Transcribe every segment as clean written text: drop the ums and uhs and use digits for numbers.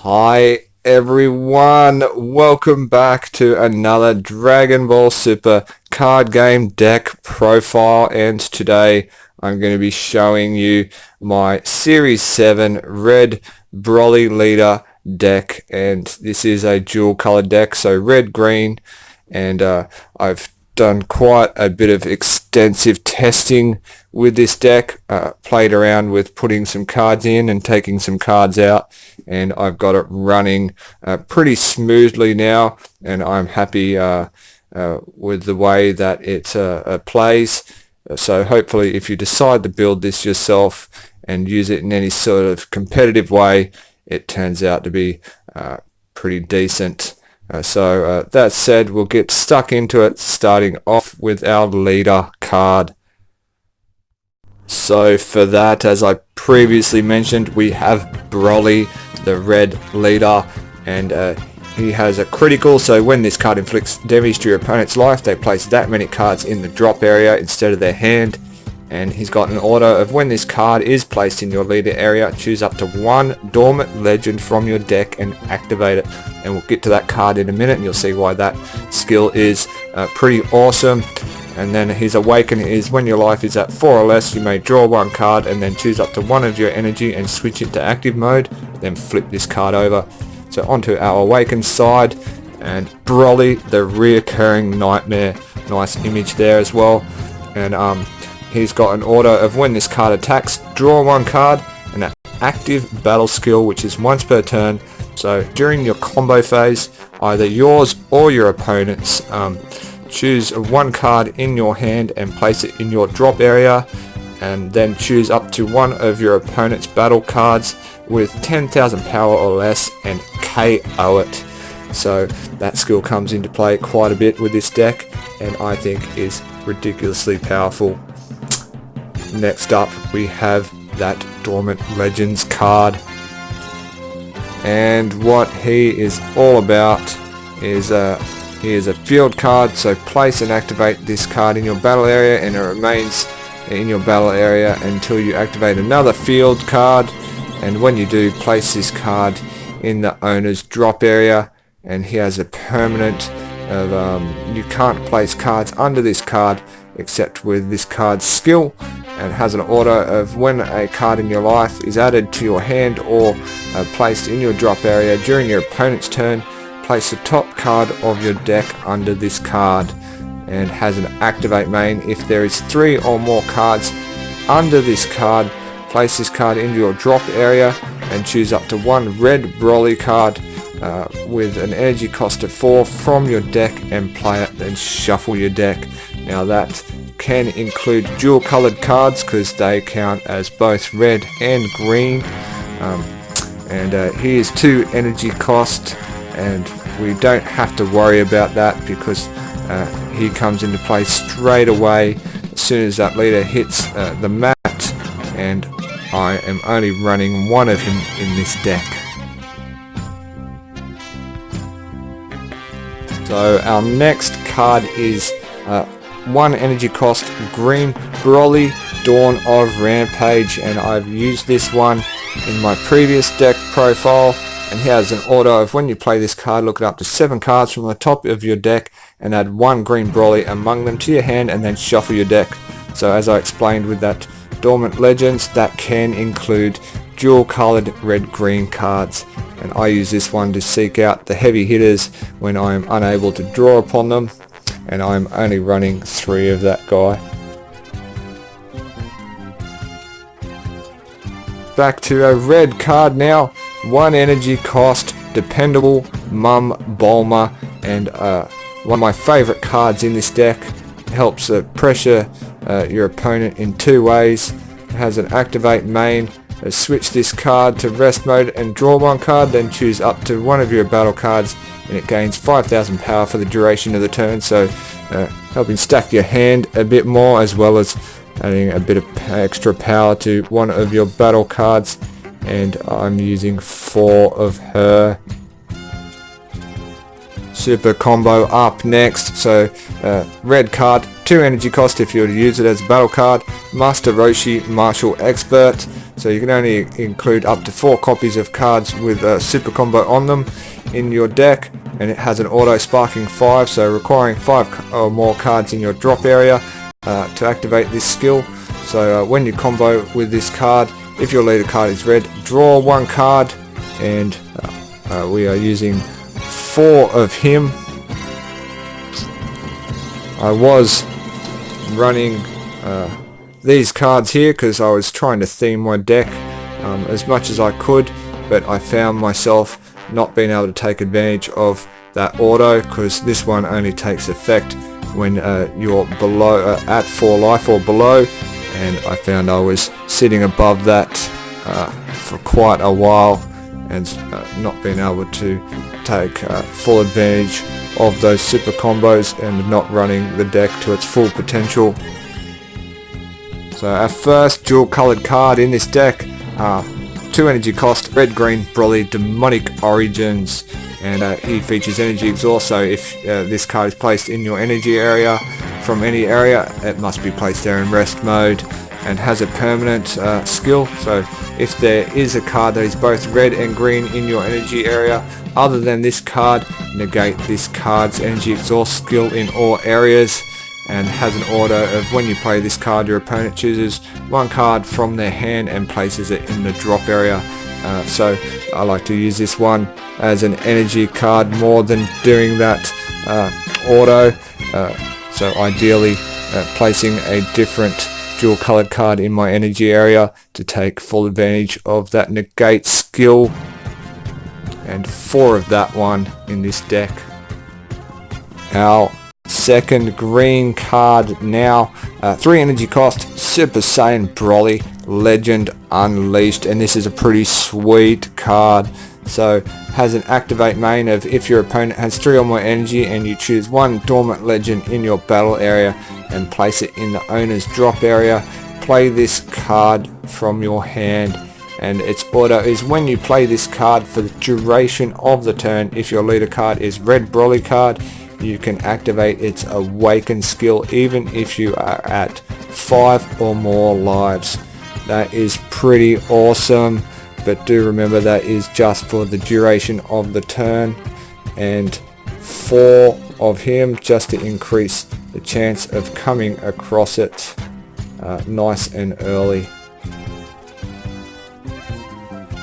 Hi everyone, welcome back to another Dragon Ball Super card game deck profile, and today I'm going to be showing you my Series 7 Red BROLY Leader deck, and this is a dual colored deck, so red green, and I've done quite a bit of extensive testing with this deck, played around with putting some cards in and taking some cards out, and I've got it running pretty smoothly now, and I'm happy with the way that it plays. So hopefully if you decide to build this yourself and use it in any sort of competitive way, it turns out to be pretty decent. So that said, we'll get stuck into it, starting off with our leader card. So for that, as I previously mentioned, we have BROLY, the red leader, and he has a critical, so when this card inflicts damage to your opponent's life, they place that many cards in the drop area instead of their hand. And he's got an order of when this card is placed in your leader area, choose up to one dormant legend from your deck and activate it. And we'll get to that card in a minute, and you'll see why that skill is pretty awesome. And then his awaken is when your life is at 4 or less, you may draw one card and then choose up to one of your energy and switch it to active mode, then flip this card over. So onto our awaken side, and BROLY, the reoccurring nightmare, nice image there as well. And he's got an order of when this card attacks, draw one card, and an active battle skill which is once per turn. So during your combo phase, either yours or your opponent's, choose one card in your hand and place it in your drop area, and then choose up to one of your opponent's battle cards with 10,000 power or less and KO it. So that skill comes into play quite a bit with this deck, and I think is ridiculously powerful. Next up, we have that Dormant Legends card, and what he is all about is he is a field card, so place and activate this card in your battle area, and it remains in your battle area until you activate another field card, and when you do, place this card in the owner's drop area. And he has a permanent of you can't place cards under this card except with this card's skill, and has an order of when a card in your life is added to your hand or placed in your drop area during your opponent's turn, place the top card of your deck under this card. And has an activate main. If there is 3 or more cards under this card, place this card into your drop area and choose up to one red BROLY card with an energy cost of 4 from your deck and play it, and shuffle your deck. Now that can include dual colored cards because they count as both red and green, and he is 2 energy cost, and we don't have to worry about that because he comes into play straight away as soon as that leader hits the mat, and I am only running one of him in this deck. So our next card is 1 energy cost green BROLY, Dawn of Rampage, and I've used this one in my previous deck profile. And he has an order of when you play this card, look up to 7 cards from the top of your deck and add 1 green BROLY among them to your hand, and then shuffle your deck. So as I explained with that Dormant Legends, that can include dual colored red-green cards. And I use this one to seek out the heavy hitters when I am unable to draw upon them, and I'm only running 3 of that guy. Back to a red card now. 1 energy cost, dependable Mum Bulma, and one of my favorite cards in this deck. It helps pressure your opponent in 2 ways. It has an activate main. Switch this card to rest mode and draw 1 card, then choose up to one of your battle cards, and it gains 5,000 power for the duration of the turn, so helping stack your hand a bit more, as well as adding a bit of extra power to one of your battle cards. And I'm using 4 of her. Super combo up next. So red card, 2 energy cost if you were to use it as a battle card. Master Roshi, Martial Expert. So so you can only include up to 4 copies of cards with a super combo on them in your deck, and it has an auto sparking 5, so requiring 5 or more cards in your drop area to activate this skill. So when you combo with this card, if your leader card is red, draw 1 card, and we are using 4 of him. I was running these cards here because I was trying to theme my deck as much as I could, but I found myself not being able to take advantage of that auto, because this one only takes effect when you're below at 4 life or below, and I found I was sitting above that for quite a while and not being able to take full advantage of those super combos and not running the deck to its full potential. So our first dual colored card in this deck, 2 energy cost, red green BROLY Demonic Origins, and he features energy exhaust, so if this card is placed in your energy area from any area, it must be placed there in rest mode, and has a permanent skill. So if there is a card that is both red and green in your energy area other than this card, negate this card's energy exhaust skill in all areas, and has an order of when you play this card, your opponent chooses 1 card from their hand and places it in the drop area. So I like to use this one as an energy card more than doing that auto. So ideally placing a different dual colored card in my energy area to take full advantage of that negate skill, and 4 of that one in this deck. Our second green card now, 3 energy cost, Super Saiyan BROLY Legend Unleashed, and this is a pretty sweet card. So has an activate main of if your opponent has 3 or more energy and you choose 1 dormant legend in your battle area and place it in the owner's drop area, play this card from your hand, and its order is when you play this card for the duration of the turn, if your leader card is red BROLY card, you can activate its awaken skill even if you are at 5 or more lives. That is pretty awesome, but do remember that is just for the duration of the turn, and 4 of him just to increase the chance of coming across it nice and early.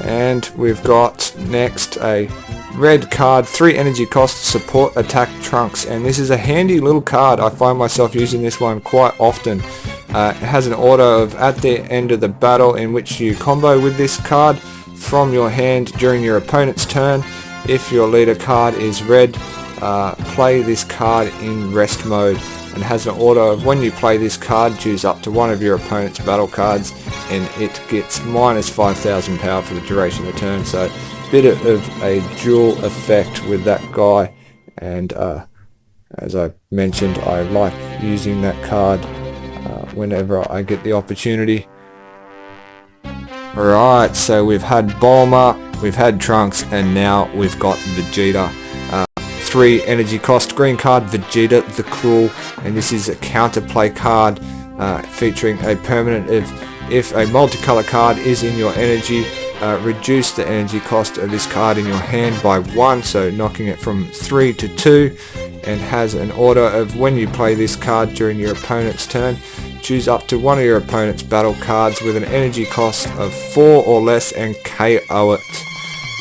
And we've got next a red card, 3 energy cost, support attack Trunks, and this is a handy little card. I find myself using this one quite often. It has an order of at the end of the battle in which you combo with this card from your hand during your opponent's turn. If your leader card is red, play this card in rest mode, and has an order of when you play this card, choose up to 1 of your opponent's battle cards, and it gets minus 5,000 power for the duration of the turn. So bit of a dual effect with that guy, and as I mentioned, I like using that card whenever I get the opportunity. Alright, so we've had Bulma, we've had Trunks, and now we've got Vegeta. 3 energy cost, green card, Vegeta the Cruel, and this is a counterplay card featuring a permanent if a multicolor card is in your energy, reduce the energy cost of this card in your hand by 1, so knocking it from 3 to 2, and has an order of when you play this card during your opponent's turn, choose up to 1 of your opponent's battle cards with an energy cost of 4 or less and KO it.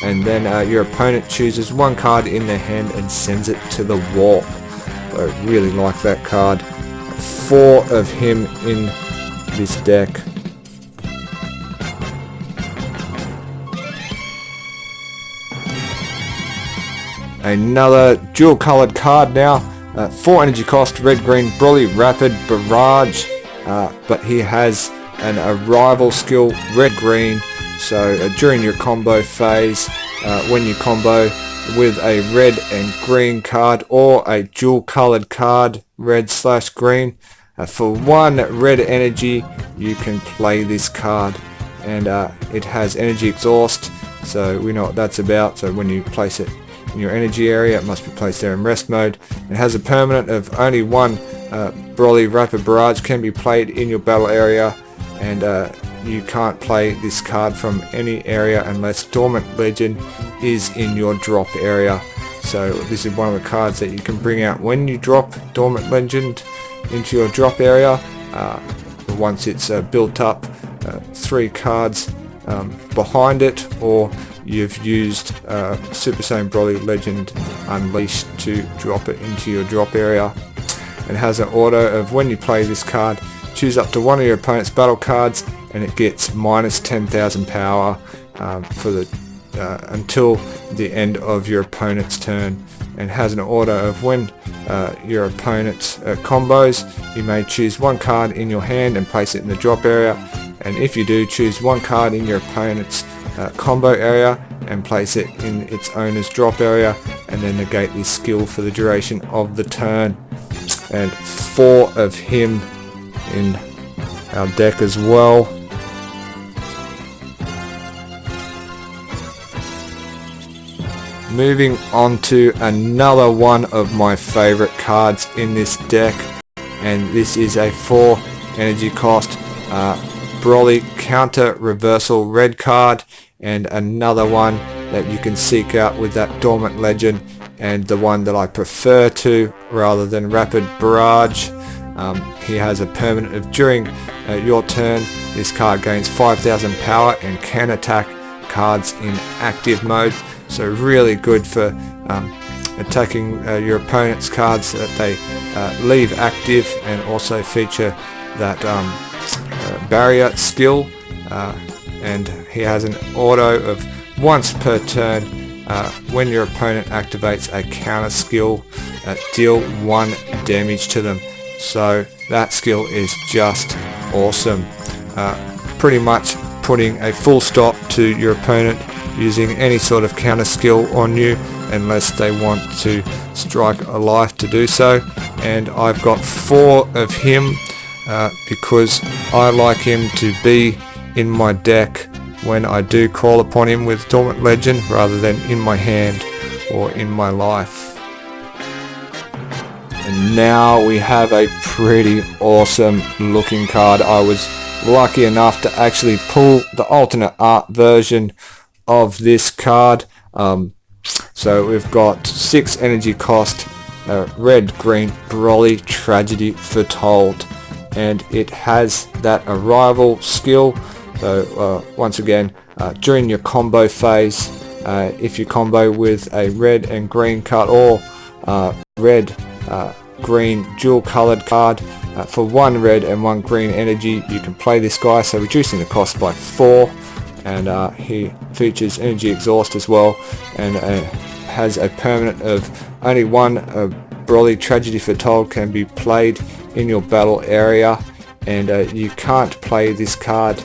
And then your opponent chooses 1 card in their hand and sends it to the wall. So I really like that card. 4 of him in this deck. Another dual colored card now, 4 energy cost, red green BROLY Rapid Barrage, but he has an arrival skill, red green, so during your combo phase, when you combo with a red and green card or a dual colored card, red/green, for 1 red energy you can play this card, and it has energy exhaust, so we know what that's about. So when you place it in your energy area, it must be placed there in rest mode. It has a permanent of only 1 BROLY Rapid Barrage can be played in your battle area, and you can't play this card from any area unless Dormant Legend is in your drop area. So this is one of the cards that you can bring out when you drop Dormant Legend into your drop area. Once it's built up 3 cards behind it, or you've used Super Saiyan Broly Legend Unleashed to drop it into your drop area. It has an auto of when you play this card, choose up to one of your opponent's battle cards, and it gets minus 10,000 power for the until the end of your opponent's turn, and has an order of when your opponent's combos, you may choose one card in your hand and place it in the drop area, and if you do, choose one card in your opponent's combo area and place it in its owner's drop area, and then negate this skill for the duration of the turn. And 4 of him in our deck as well. Moving on to another one of my favorite cards in this deck, and this is a 4 energy cost BROLY counter reversal red card, and another one that you can seek out with that Dormant Legend, and the one that I prefer to rather than Rapid Barrage. He has a permanent of during your turn, this card gains 5,000 power and can attack cards in active mode. So really good for attacking your opponent's cards that they leave active, and also feature that barrier skill, and he has an auto of once per turn when your opponent activates a counter skill, deal 1 damage to them. So that skill is just awesome, pretty much putting a full stop to your opponent using any sort of counter skill on you, unless they want to strike a life to do so. And I've got 4 of him because I like him to be in my deck when I do call upon him with Dormant Legend, rather than in my hand or in my life. And now we have a pretty awesome looking card. I was lucky enough to actually pull the alternate art version of this card. So we've got 6 energy cost red green BROLY Tragedy Foretold, and it has that arrival skill. So once again, during your combo phase, if you combo with a red and green card, or red green dual colored card, for 1 red and 1 green energy, you can play this guy, so reducing the cost by 4. And he features energy exhaust as well, and has a permanent of only 1 BROLY Tragedy Foretold can be played in your battle area, and you can't play this card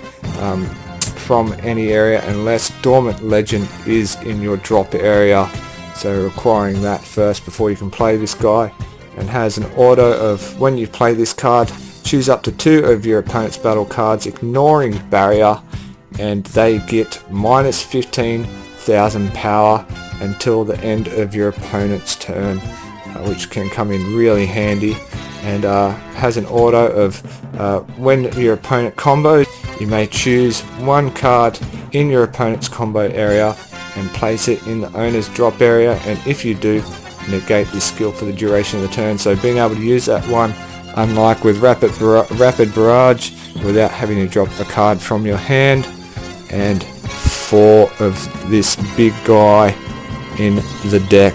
from any area unless Dormant Legend is in your drop area, so requiring that first before you can play this guy. And has an order of when you play this card, choose up to 2 of your opponent's battle cards ignoring barrier, and they get minus 15,000 power until the end of your opponent's turn, which can come in really handy. And has an auto of when your opponent combos, you may choose 1 card in your opponent's combo area and place it in the owner's drop area, and if you do, negate this skill for the duration of the turn. So being able to use that one, unlike with Rapid Barrage, without having to drop a card from your hand. And 4 of this big guy in the deck.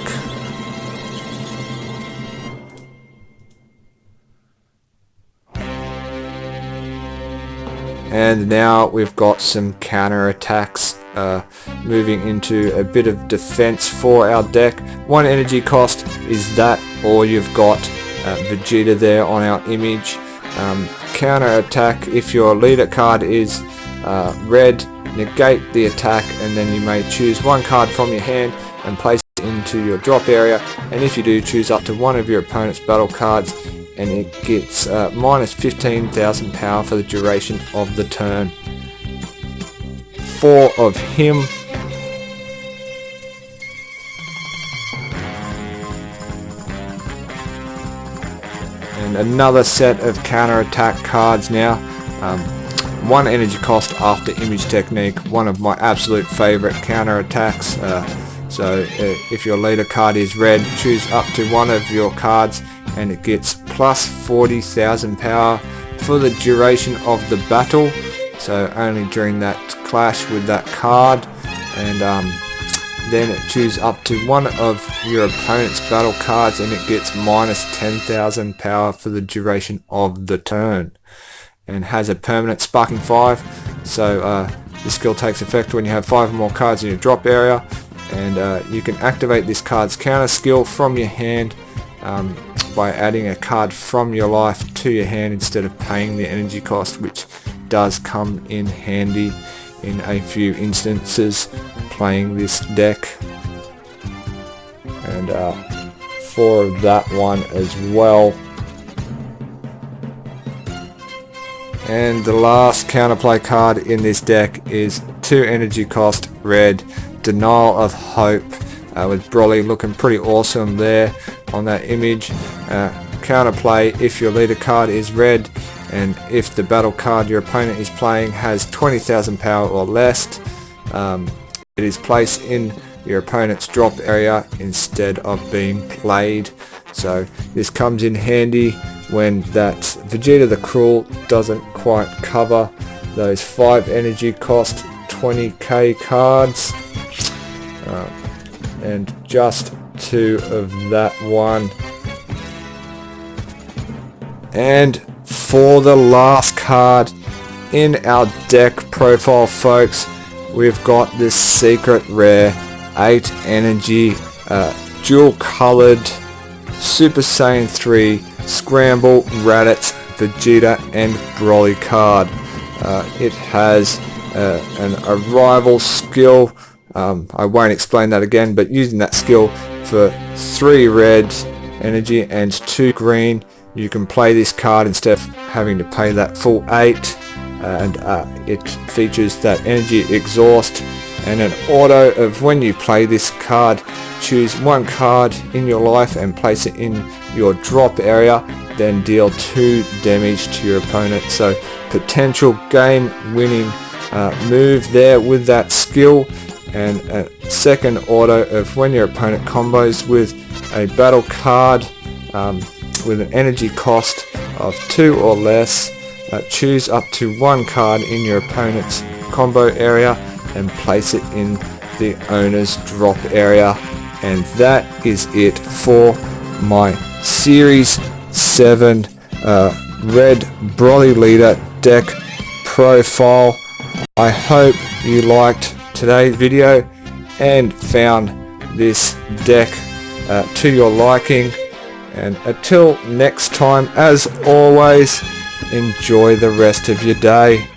And now we've got some counter attacks, moving into a bit of defense for our deck. 1 energy cost is that, or you've got Vegeta there on our image. Counter attack, if your leader card is red, negate the attack, and then you may choose 1 card from your hand and place it into your drop area, and if you do, choose up to 1 of your opponent's battle cards, and it gets minus 15,000 power for the duration of the turn. 4 of him. And another set of counter attack cards now. 1 energy cost after image technique, one of my absolute favorite counter attacks. So if your leader card is red, choose up to one of your cards and it gets plus 40,000 power for the duration of the battle, so only during that clash with that card. And then choose up to one of your opponent's battle cards and it gets minus 10,000 power for the duration of the turn, and has a permanent sparking 5. So this skill takes effect when you have 5 or more cards in your drop area, and you can activate this card's counter skill from your hand by adding a card from your life to your hand instead of paying the energy cost, which does come in handy in a few instances playing this deck. And for that one as well. And the last counterplay card in this deck is 2 energy cost red, Denial of Hope, with BROLY looking pretty awesome there on that image. Counterplay, if your leader card is red and if the battle card your opponent is playing has 20,000 power or less, it is placed in your opponent's drop area instead of being played. So this comes in handy when that Vegeta the Cruel doesn't quite cover those 5 energy cost 20k cards, and just 2 of that one. And for the last card in our deck profile, folks, we've got this secret rare 8 energy dual colored Super Saiyan 3 Scramble Raditz Vegeta and BROLY card. It has an arrival skill. I won't explain that again, but using that skill for 3 red energy and 2 green, you can play this card instead of having to pay that full 8, and it features that energy exhaust and an auto of when you play this card, choose 1 card in your life and place it in your drop area, then deal 2 damage to your opponent. So potential game winning move there with that skill. And a second auto of when your opponent combos with a battle card with an energy cost of 2 or less, choose up to 1 card in your opponent's combo area and place it in the owner's drop area. And that is it for my Series 7 Red BROLY Leader deck profile. I hope you liked today's video and found this deck to your liking. And until next time, as always, enjoy the rest of your day.